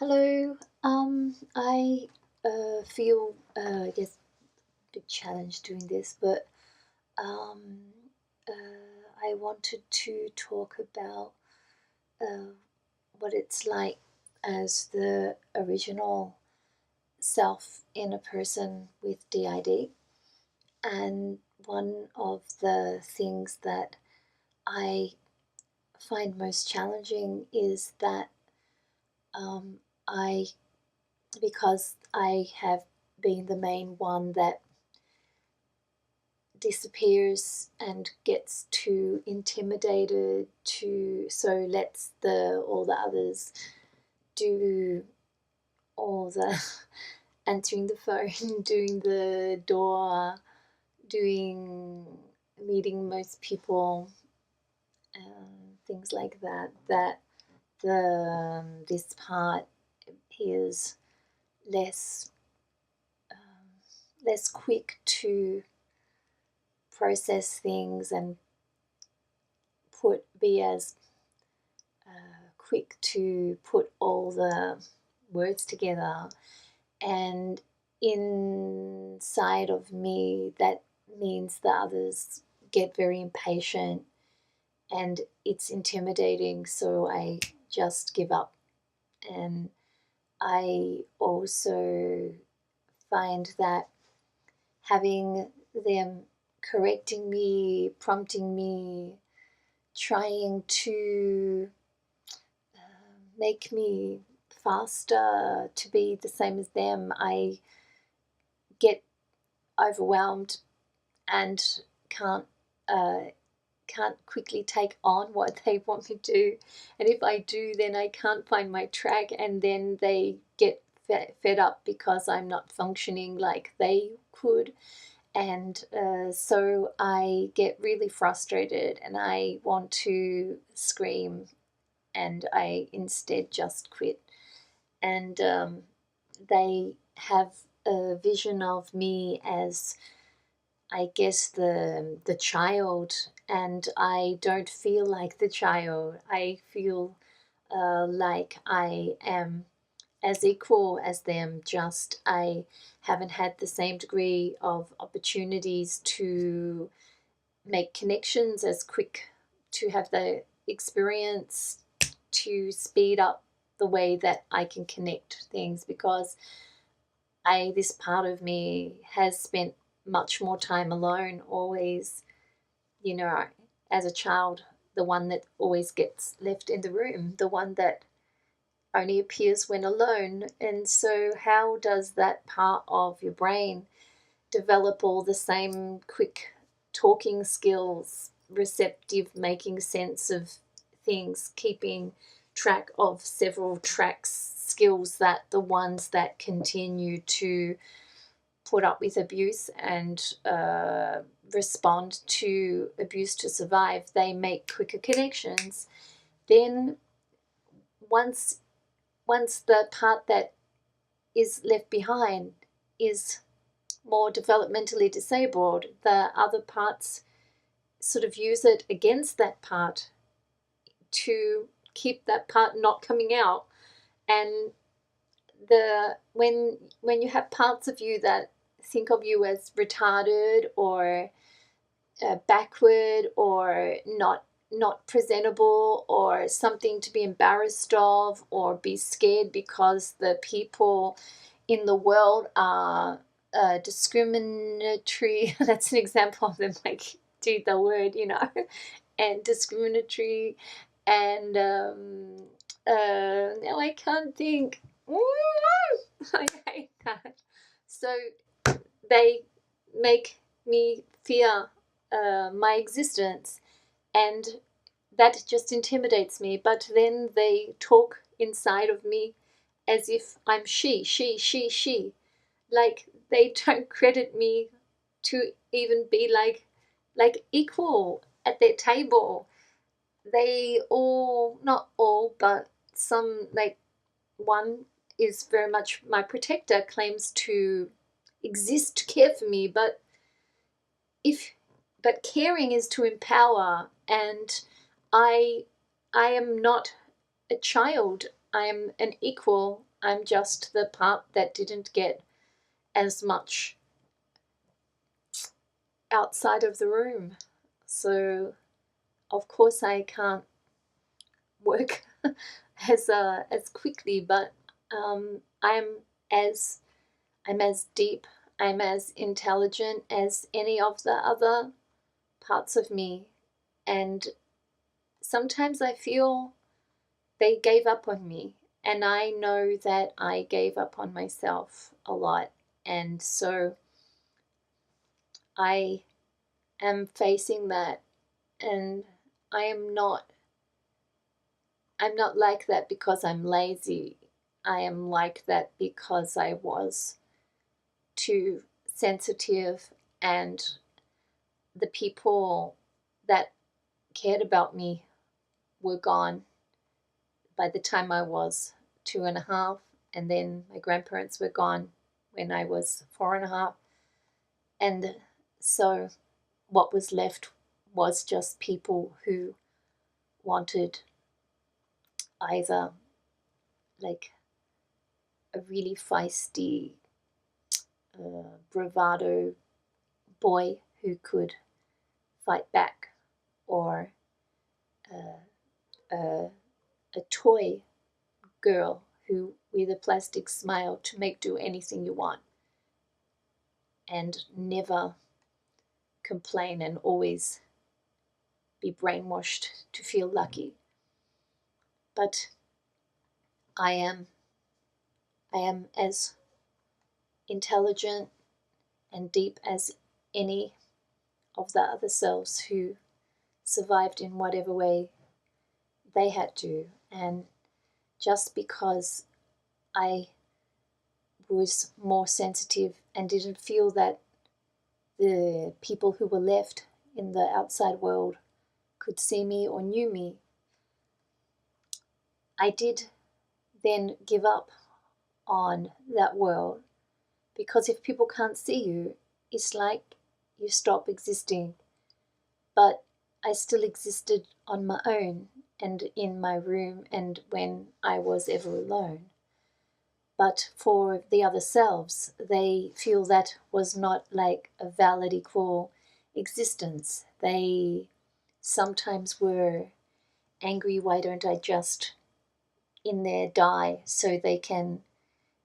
Hello. I feel I guess a bit challenged doing this, but um, I wanted to talk about uh, what it's like as the original self in a person with DID. And one of the things that I find most challenging is that um, I because I have been the main one that disappears and gets too intimidated to so lets the all the others do all the answering the phone, doing the door, doing meeting most people, things like that. That the this part is less less quick to process things and be as quick to put all the words together. And inside of me, that means the others get very impatient and it's intimidating, so I just give up. And I also find that having them correcting me, prompting me, trying to make me faster to be the same as them, I get overwhelmed and can't uh, can't quickly take on what they want me to do. And if I do, then I can't find my track, and then they get fed up because I'm not functioning like they could. And so I get really frustrated and I want to scream, and I instead just quit. And they have a vision of me as, I guess, the child, and I don't feel like the child. I feel like I am as equal as them, just I haven't had the same degree of opportunities to make connections as quick, to have the experience to speed up the way that I can connect things, because this part of me has spent much more time alone, always, you know, as a child, the one that always gets left in the room, the one that only appears when alone. And so, how does that part of your brain develop all the same quick talking skills, receptive, making sense of things, keeping track of several tracks, skills that the ones that continue to put up with abuse and respond to abuse to survive, they make quicker connections. Then once the part that is left behind is more developmentally disabled, the other parts sort of use it against that part to keep that part not coming out. And when you have parts of you that think of you as retarded or backward or not presentable or something to be embarrassed of or be scared because the people in the world are discriminatory. That's an example of them, like, do the word, and discriminatory. And now I can't think. I hate that. So they make me fear my existence, and that just intimidates me. But then they talk inside of me as if I'm she. Like, they don't credit me to even be like equal at their table. They all, not all, but some, like one is very much my protector, claims to exist to care for me, but caring is to empower, and I am not a child. I am an equal, I'm just the part that didn't get as much outside of the room. So of course I can't work as quickly, but I'm as deep, I'm as intelligent as any of the other parts of me. And sometimes I feel they gave up on me, and I know that I gave up on myself a lot. And so I am facing that, and I am not I'm not like that because I'm lazy. I am like that because I was too sensitive, and the people that cared about me were gone by the time I was 2.5, and then my grandparents were gone when I was 4.5. And so what was left was just people who wanted either like a really feisty, bravado boy who could fight back, or a toy girl who with a plastic smile to make do anything you want and never complain and always be brainwashed to feel lucky. But I am as intelligent and deep as any of the other selves who survived in whatever way they had to. And just because I was more sensitive and didn't feel that the people who were left in the outside world could see me or knew me, I did then give up on that world, because if people can't see you, it's like you stop existing. But I still existed on my own and in my room and when I was ever alone. But for the other selves, they feel that was not like a valid, equal existence. They sometimes were angry, why don't I just in there die so they can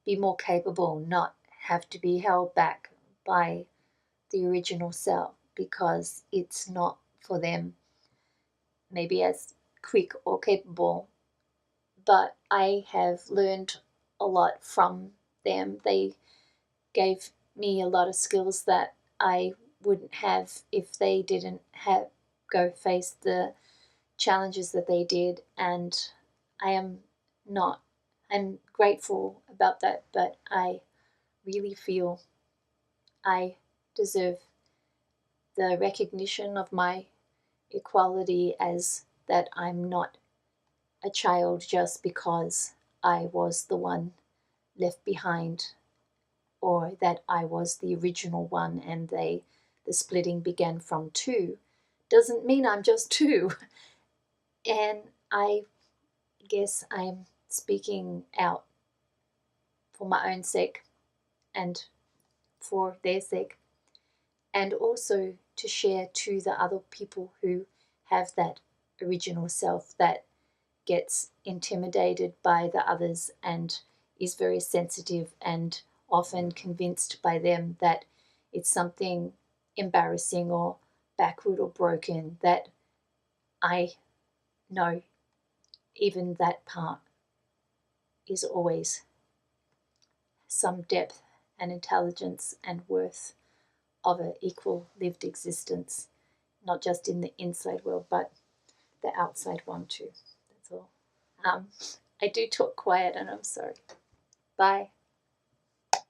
be more capable, not have to be held back by the original self because it's not for them maybe as quick or capable. But I have learned a lot from them. They gave me a lot of skills that I wouldn't have if they didn't have go face the challenges that they did. And I am not I'm grateful about that, but I really feel I deserve the recognition of my equality, as that I'm not a child just because I was the one left behind, or that I was the original one and the splitting began from two. Doesn't mean I'm just two. And I guess I'm speaking out for my own sake and for their sake, and also to share to the other people who have that original self that gets intimidated by the others and is very sensitive and often convinced by them that it's something embarrassing or backward or broken. That I know even that part is always some depth and intelligence and worth of an equal lived existence, not just in the inside world, but the outside one too. That's all. I do talk quiet, and I'm sorry. Bye.